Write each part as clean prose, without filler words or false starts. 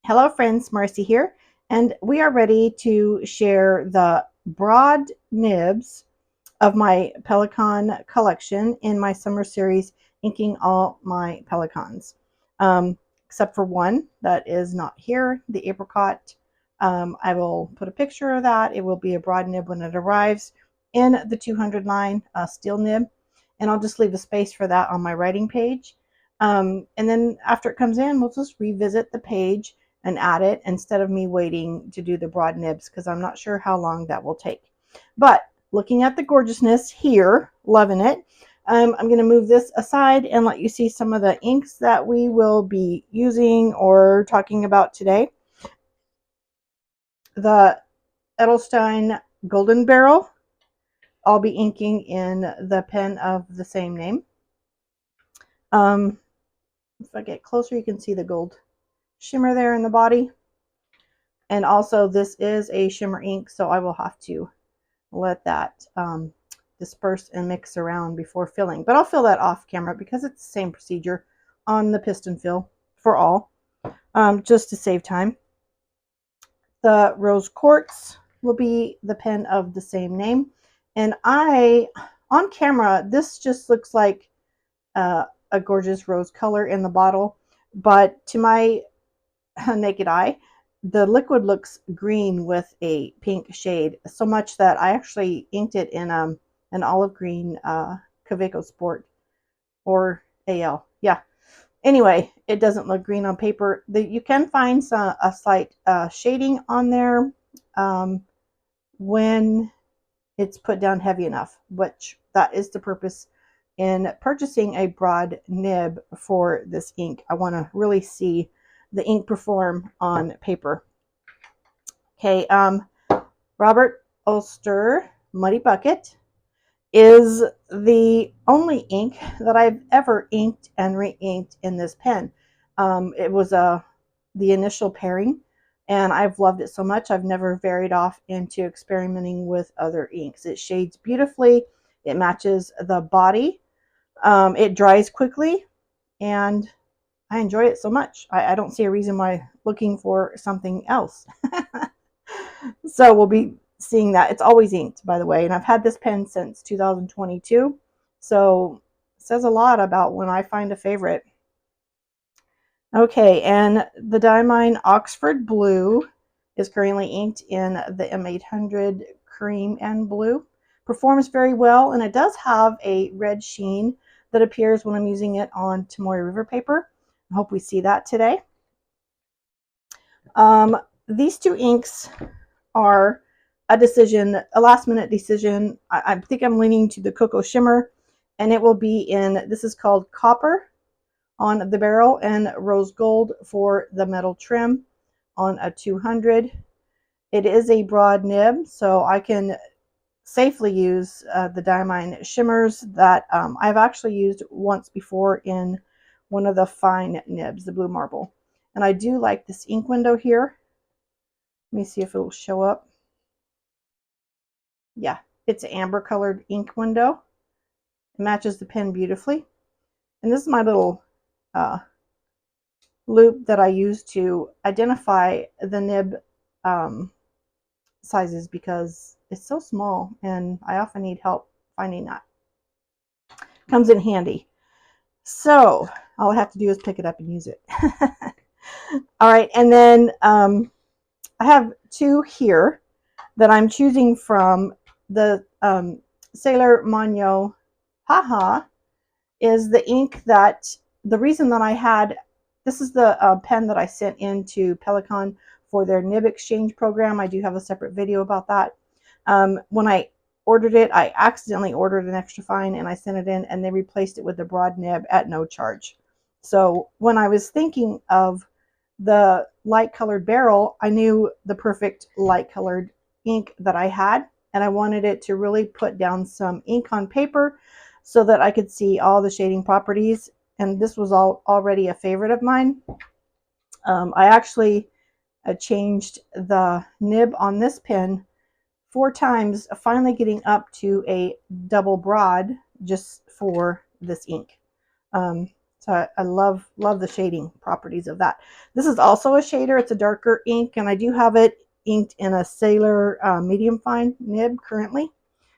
Hello friends, Marcy here, and we are ready to share the broad nibs of my Pelikan collection in my summer series, inking all my Pelikans. Except for one that is not here, the apricot. I will put a picture of that. It will be a broad nib when it arrives in the 200 line steel nib, and I'll just leave a space for that on my writing page. And then after it comes in, we'll just revisit the page and add it instead of me waiting to do the broad nibs because I'm not sure how long that will take. But looking at the gorgeousness here, loving it. I'm going to move this aside and let you see some of the inks that we will be using or talking about today. The Edelstein Golden Barrel, I'll be inking in the pen of the same name. If I get closer, you can see the gold shimmer there in the body. And also this is a shimmer ink, so I will have to let that disperse and mix around before filling. But I'll fill that off camera because it's the same procedure on the piston fill for all, just to save time. The Rose Quartz will be the pen of the same name. And on camera, this just looks like a gorgeous rose color in the bottle. But to my naked eye, the liquid looks green with a pink shade, so much that I actually inked it in an olive green Kaweco Sport or AL. Yeah. Anyway, it doesn't look green on paper. You can find a slight shading on there when it's put down heavy enough, which that is the purpose in purchasing a broad nib for this ink. I want to really see the ink perform on paper. Okay, Robert Ulster Muddy Bucket is the only ink that I've ever inked and re-inked in this pen. It was the initial pairing, and I've loved it so much I've never varied off into experimenting with other inks. It shades beautifully, it matches the body, it dries quickly, and I enjoy it so much. I don't see a reason why looking for something else. So we'll be seeing that. It's always inked, by the way, and I've had this pen since 2022. So it says a lot about when I find a favorite. Okay, and the Diamine Oxford Blue is currently inked in the M800 Cream and Blue. Performs very well, and it does have a red sheen that appears when I'm using it on Tomoe River paper. I hope we see that today. These two inks are a decision, a last minute decision. I think I'm leaning to the Cocoa Shimmer, and it will be in, this is called Copper on the barrel and Rose Gold for the metal trim on a 200. It is a broad nib, so I can safely use the Diamine shimmers that I've actually used once before in one of the fine nibs, the Blue Marble. And I do like this ink window here. Let me see if it will show up. Yeah, it's an amber colored ink window. It matches the pen beautifully. And this is my little loop that I use to identify the nib sizes because it's so small and I often need help finding that. Comes in handy. So all I have to do is pick it up and use it. All right, and then I have two here that I'm choosing from. The Sailor Manyo Haha is the ink that, the reason that I had, this is the pen that I sent into Pelikan for their nib exchange program. I do have a separate video about that. When I ordered it, I accidentally ordered an extra fine and I sent it in, and they replaced it with the broad nib at no charge. So when I was thinking of the light colored barrel, I knew the perfect light colored ink that I had, and I wanted it to really put down some ink on paper so that I could see all the shading properties. And this was already a favorite of mine. I actually changed the nib on this pen 4 times, finally getting up to a double broad just for this ink. So So I love the shading properties of that. This is also a shader. It's a darker ink, and I do have it inked in a Sailor medium fine nib currently.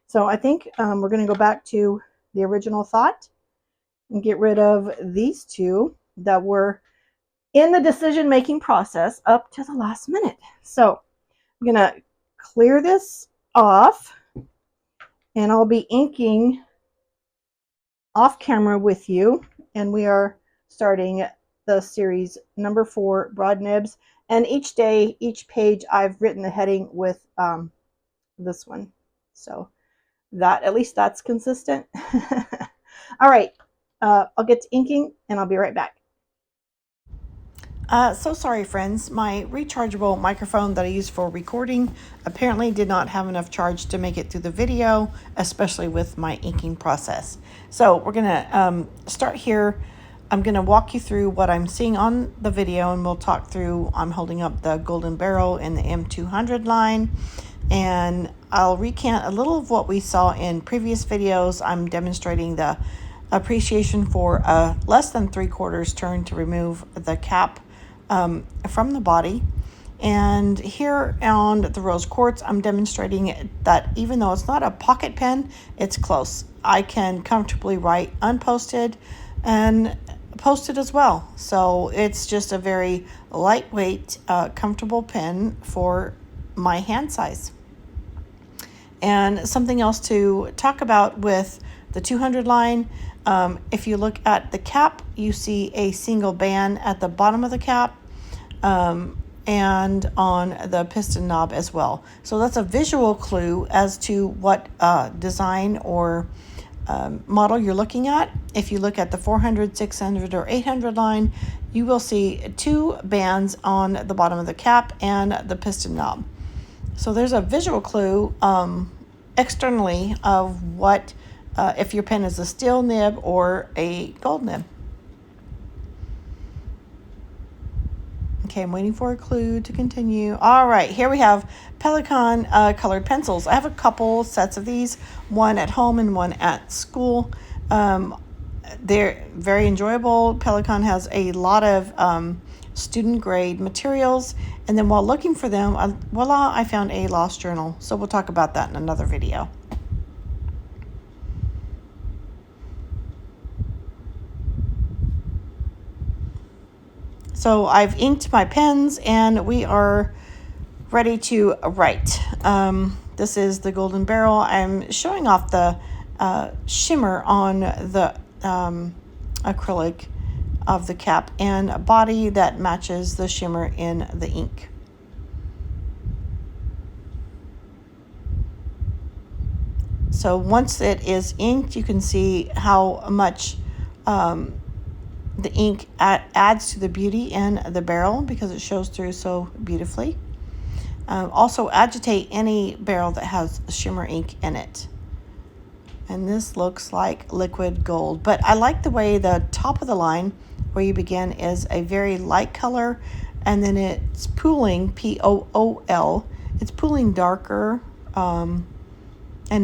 So I think we're going to go back to the original thought and get rid of these two that were in the decision-making process up to the last minute. So I'm going to clear this off, and I'll be inking off camera with you, and we are starting the series number 4, broad nibs, and each day, each page, I've written the heading with this one, so that at least that's consistent. All right, I'll get to inking and I'll be right back. So sorry, friends. My rechargeable microphone that I use for recording apparently did not have enough charge to make it through the video, especially with my inking process. So we're going to start here. I'm going to walk you through what I'm seeing on the video, and we'll talk through, I'm holding up the Golden Barrel in the M200 line, and I'll recant a little of what we saw in previous videos. I'm demonstrating the appreciation for a less than 3/4 turn to remove the cap from the body. And here on the rose quartz, I'm demonstrating that even though it's not a pocket pen, it's close. I can comfortably write unposted and posted as well. So it's just a very lightweight, comfortable pen for my hand size. And something else to talk about with the 200 line, if you look at the cap, you see a single band at the bottom of the cap, and on the piston knob as well. So that's a visual clue as to what design or model you're looking at. If you look at the 400, 600, or 800 line, you will see 2 bands on the bottom of the cap and the piston knob. So there's a visual clue externally of what if your pen is a steel nib or a gold nib. Okay, I'm waiting for a clue to continue. All right, here we have Pelikan colored pencils. I have a couple sets of these, one at home and one at school. They're very enjoyable. Pelikan has a lot of student grade materials. And then while looking for them, voila, I found a lost journal. So we'll talk about that in another video. So I've inked my pens and we are ready to write. This is the Golden Barrel. I'm showing off the shimmer on the acrylic of the cap and a body that matches the shimmer in the ink. So once it is inked, you can see how much the ink adds to the beauty in the barrel because it shows through so beautifully. Also agitate any barrel that has shimmer ink in it. And this looks like liquid gold, but I like the way the top of the line where you begin is a very light color, and then it's pooling, P-O-O-L, it's pooling darker and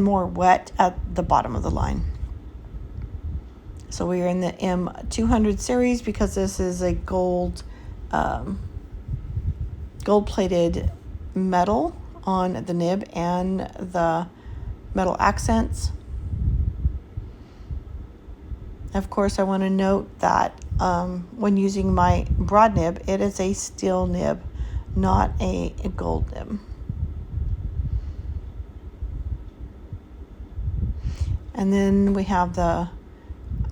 more wet at the bottom of the line. So we are in the M200 series because this is a gold plated metal on the nib and the metal accents. Of course, I want to note that when using my broad nib, it is a steel nib, not a gold nib. And then we have the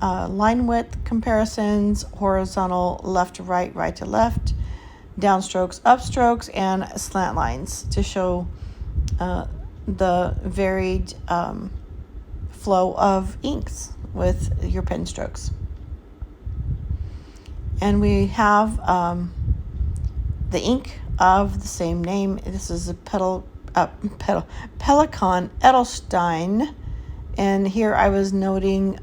line width comparisons, horizontal left to right, right to left, downstrokes, upstrokes, and slant lines to show the varied flow of inks with your pen strokes. And we have the ink of the same name. This is a Pelikan Edelstein. And here I was noting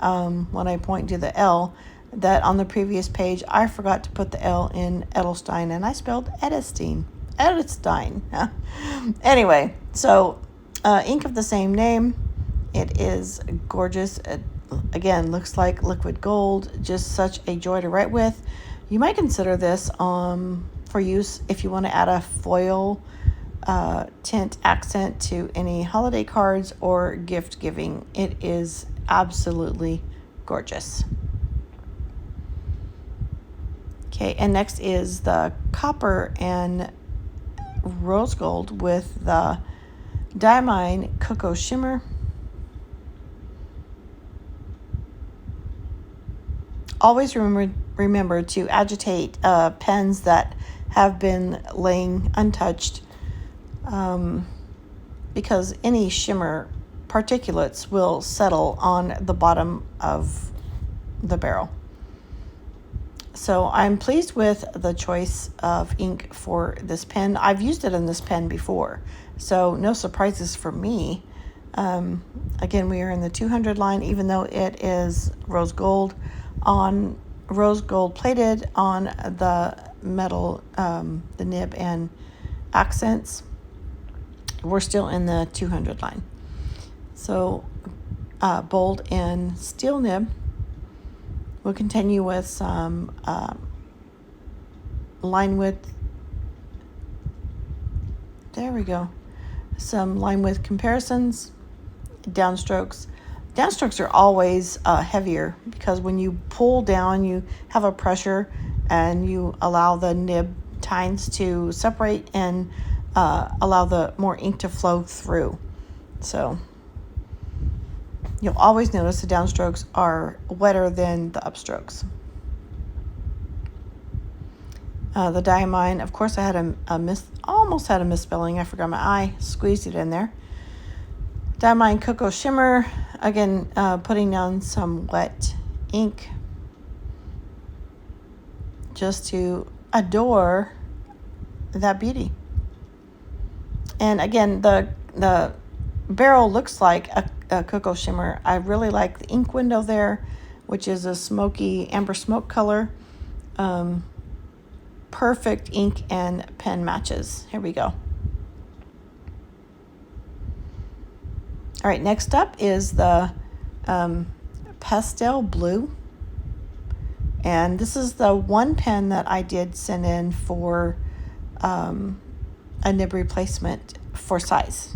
when I point to the L that on the previous page I forgot to put the L in Edelstein and I spelled Edelstein. Anyway, so ink of the same name. It is gorgeous. again, looks like liquid gold, just such a joy to write with. You might consider this for use if you want to add a foil tint accent to any holiday cards or gift giving. It is absolutely gorgeous. Okay, and next is the copper and rose gold with the Diamine Cocoa Shimmer. Always remember to agitate pens that have been laying untouched, because any shimmer particulates will settle on the bottom of the barrel. So I'm pleased with the choice of ink for this pen. I've used it in this pen before, so no surprises for me. Again, we are in the 200 line, even though it is rose gold plated on the metal, the nib and accents. We're still in the 200 line. So bold and steel nib. We'll continue with some line width. There we go. Some line width comparisons, downstrokes. Downstrokes are always heavier because when you pull down, you have a pressure and you allow the nib tines to separate and allow the more ink to flow through. So you'll always notice the downstrokes are wetter than the upstrokes. The Diamine, of course, I had almost had a misspelling. I forgot my I, squeezed it in there. Diamine Cocoa Shimmer, again, putting down some wet ink just to adore that beauty. And again, the barrel looks like a cocoa shimmer. I really like the ink window there, which is a smoky amber smoke color. Perfect ink and pen matches. Here we go. All right, next up is the Pastel Blue. And this is the one pen that I did send in for a nib replacement for size.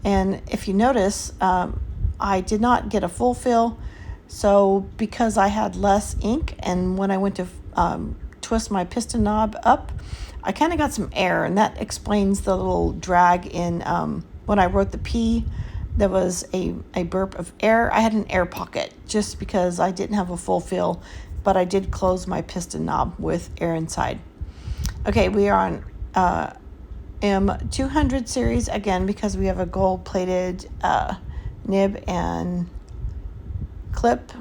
And if you notice, I did not get a full fill. So because I had less ink, and when I went to twist my piston knob up, I kind of got some air, and that explains the little drag in when I wrote the P. There was a burp of air. I had an air pocket just because I didn't have a full fill, but I did close my piston knob with air inside. Okay, we are on M200 series again because we have a gold plated nib and clip,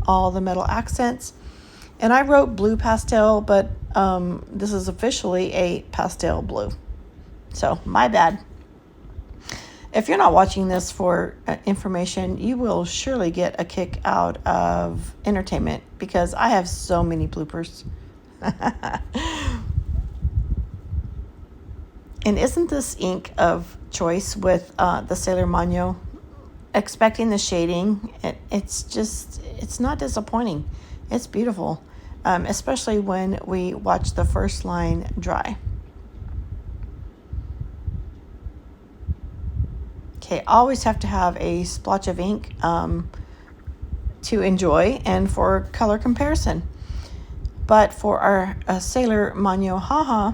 all the metal accents. And I wrote blue pastel, but this is officially a pastel blue. So my bad. If you're not watching this for information, you will surely get a kick out of entertainment because I have so many bloopers. And isn't this ink of choice with the Sailor Mano? Expecting the shading, it's not disappointing. It's beautiful, especially when we watch the first line dry. Okay, always have to have a splotch of ink to enjoy and for color comparison. But for our Sailor Mano Haha,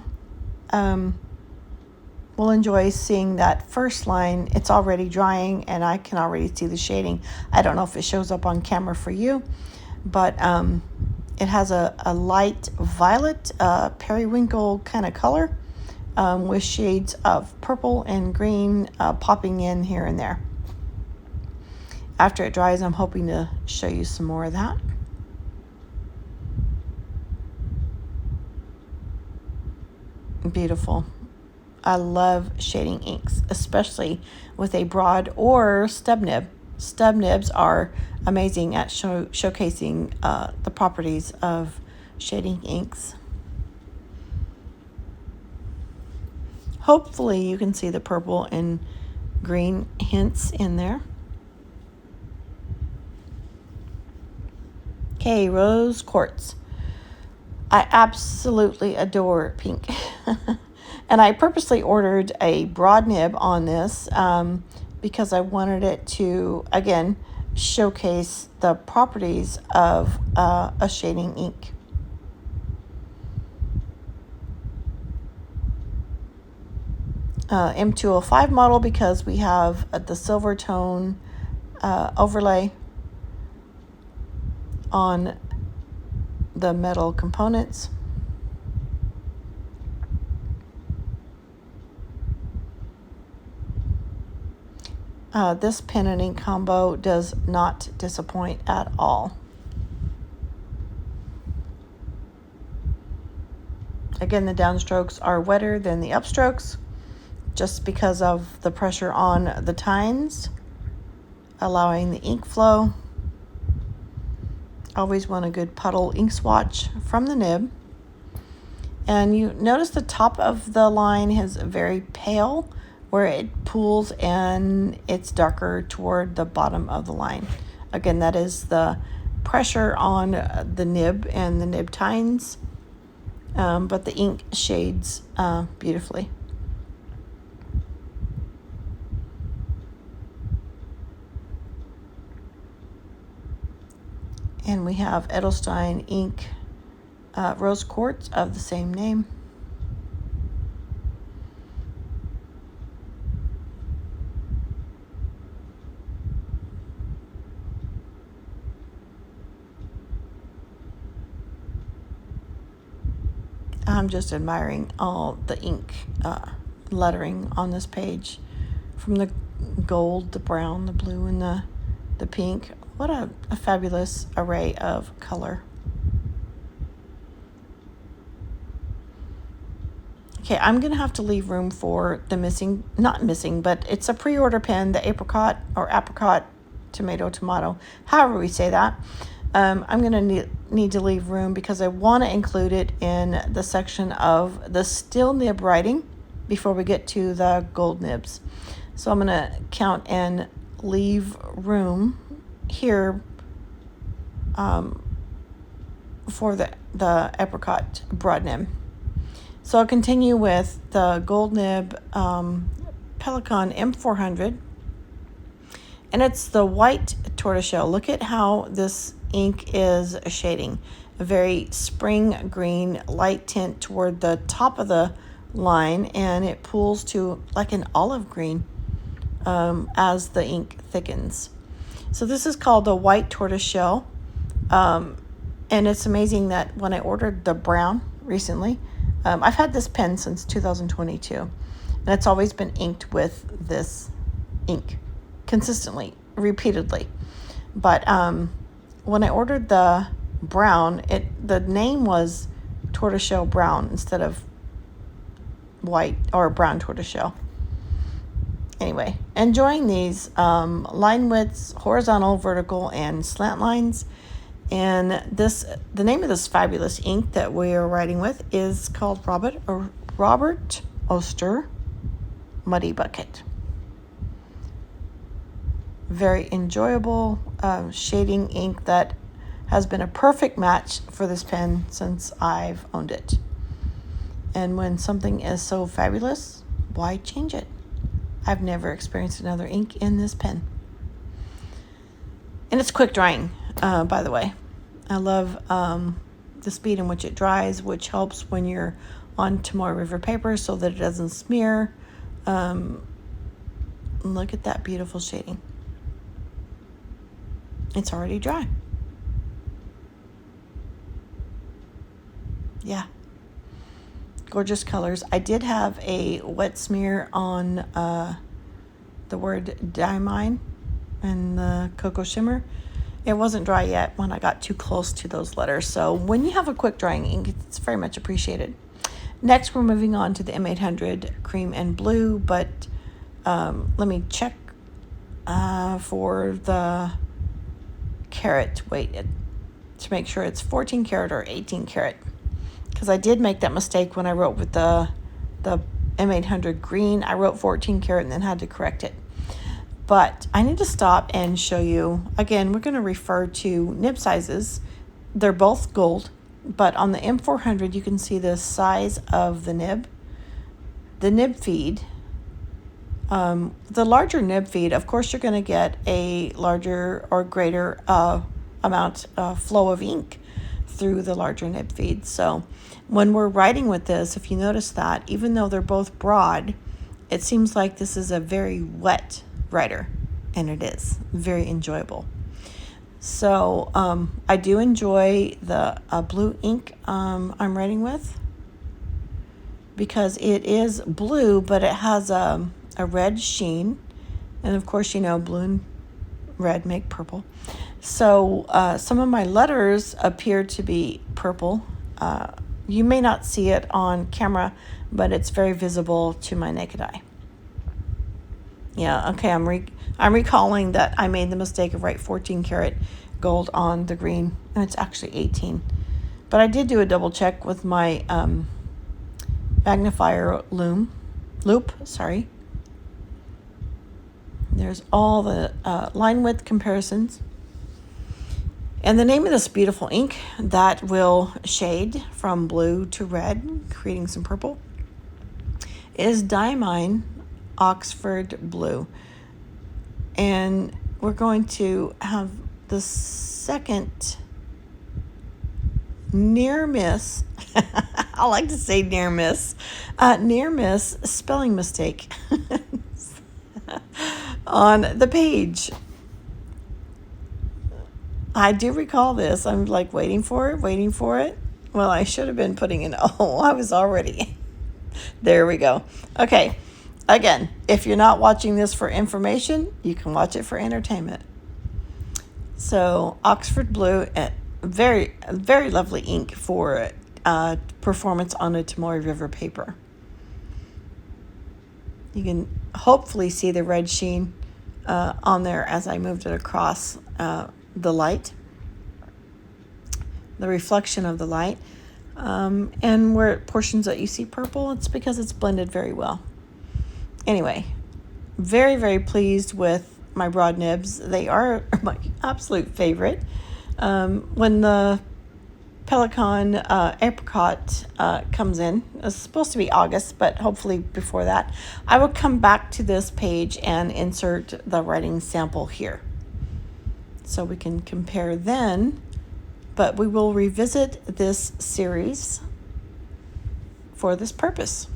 we'll enjoy seeing that first line. It's already drying and I can already see the shading. I don't know if it shows up on camera for you, but it has a light violet periwinkle kind of color. With shades of purple and green popping in here and there. After it dries, I'm hoping to show you some more of that. Beautiful. I love shading inks, especially with a broad or stub nib. Stub nibs are amazing at showcasing the properties of shading inks. Hopefully you can see the purple and green hints in there. Okay, rose quartz. I absolutely adore pink. And I purposely ordered a broad nib on this because I wanted it to, again, showcase the properties of a shading ink. M205 model because we have the silver tone overlay on the metal components. This pen and ink combo does not disappoint at all. Again, the downstrokes are wetter than the upstrokes just because of the pressure on the tines, allowing the ink flow. Always want a good puddle ink swatch from the nib. And you notice the top of the line is very pale where it pools, and it's darker toward the bottom of the line. Again, that is the pressure on the nib and the nib tines, but the ink shades beautifully. And we have Edelstein ink rose quartz of the same name. I'm just admiring all the ink lettering on this page, from the gold, the brown, the blue, and the pink. What a fabulous array of color. Okay, I'm going to have to leave room for the not missing, but it's a pre-order pen, the apricot or apricot, tomato, however we say that. I'm going to need to leave room because I want to include it in the section of the still nib writing before we get to the gold nibs. So I'm going to count and leave room here for the apricot broad nib. So I'll continue with the gold nib Pelikan M400, and it's the white tortoiseshell. Look at how this ink is shading. A very spring green light tint toward the top of the line, and it pools to like an olive green as the ink thickens. So this is called the white tortoiseshell, and it's amazing that when I ordered the brown recently, I've had this pen since 2022, and it's always been inked with this ink consistently, repeatedly. But when I ordered the brown, the name was tortoiseshell brown instead of white or brown tortoiseshell. Anyway, enjoying these line widths, horizontal, vertical, and slant lines. And the name of this fabulous ink that we are writing with is called Robert Oster Muddy Bucket. Very enjoyable shading ink that has been a perfect match for this pen since I've owned it. And when something is so fabulous, why change it? I've never experienced another ink in this pen. And it's quick drying, by the way. I love the speed in which it dries, which helps when you're on Tomoe River paper so that it doesn't smear. Look at that beautiful shading. It's already dry. Yeah. Gorgeous colors. I did have a wet smear on the word Diamine and the Cocoa Shimmer. It wasn't dry yet when I got too close to those letters. So when you have a quick drying ink, it's very much appreciated. Next, we're moving on to the M800 Cream and Blue, but let me check for the carat weight to make sure it's 14 karat or 18 karat. Because I did make that mistake when I wrote with the M800 green. I wrote 14 karat and then had to correct it. But I need to stop and show you. Again, we're going to refer to nib sizes they're both gold, but on the M400 you can see the size of the nib. The nib feed, the larger nib feed, of course you're going to get a larger or greater amount flow of ink through the larger nib feed. So when we're writing with this, if you notice that, even though they're both broad, it seems like this is a very wet writer, and it is very enjoyable. So I do enjoy the blue ink I'm writing with, because it is blue, but it has a red sheen. And of course, you know, blue and red make purple. So some of my letters appear to be purple. You may not see it on camera, but it's very visible to my naked eye. Yeah, okay, I'm recalling that I made the mistake of writing 14 karat gold on the green, and it's actually 18. But I did do a double check with my magnifier loop. There's all the line width comparisons. And the name of this beautiful ink that will shade from blue to red, creating some purple, is Diamine Oxford Blue. And we're going to have the second near miss, I like to say near miss spelling mistake on the page. I do recall this. I'm like waiting for it. Well, I should have been putting an O. I was already. There we go. Okay. Again, if you're not watching this for information, you can watch it for entertainment. So Oxford Blue, very, very lovely ink for performance on a Tamori River paper. You can hopefully see the red sheen on there as I moved it across the light, the reflection of the light. And where portions that you see purple, it's because it's blended very well. Anyway, very, very pleased with my broad nibs. They are my absolute favorite. When the Pelikan apricot comes in, it's supposed to be August, but hopefully before that, I will come back to this page and insert the writing sample here, so we can compare then. But we will revisit this series for this purpose.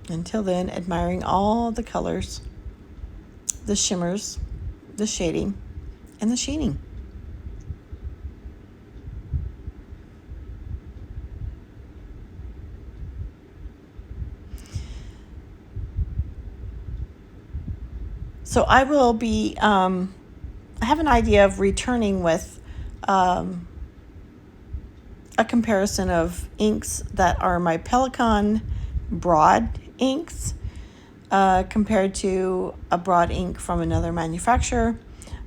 Until then, admiring all the colors, the shimmers, the shading, and the sheening. So I will be, I have an idea of returning with a comparison of inks that are my Pelikan broad inks compared to a broad ink from another manufacturer.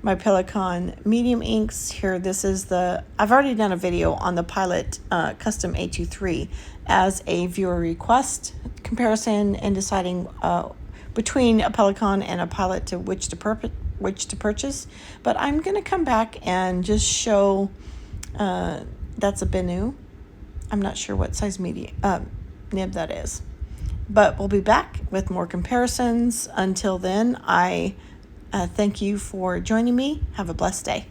My Pelikan medium inks here, this is I've already done a video on the Pilot Custom A23 as a viewer request comparison and deciding between a Pelikan and a Pilot to which to purchase. But I'm going to come back and just show that's a Benu. I'm not sure what size nib that is. But we'll be back with more comparisons. Until then, I thank you for joining me. Have a blessed day.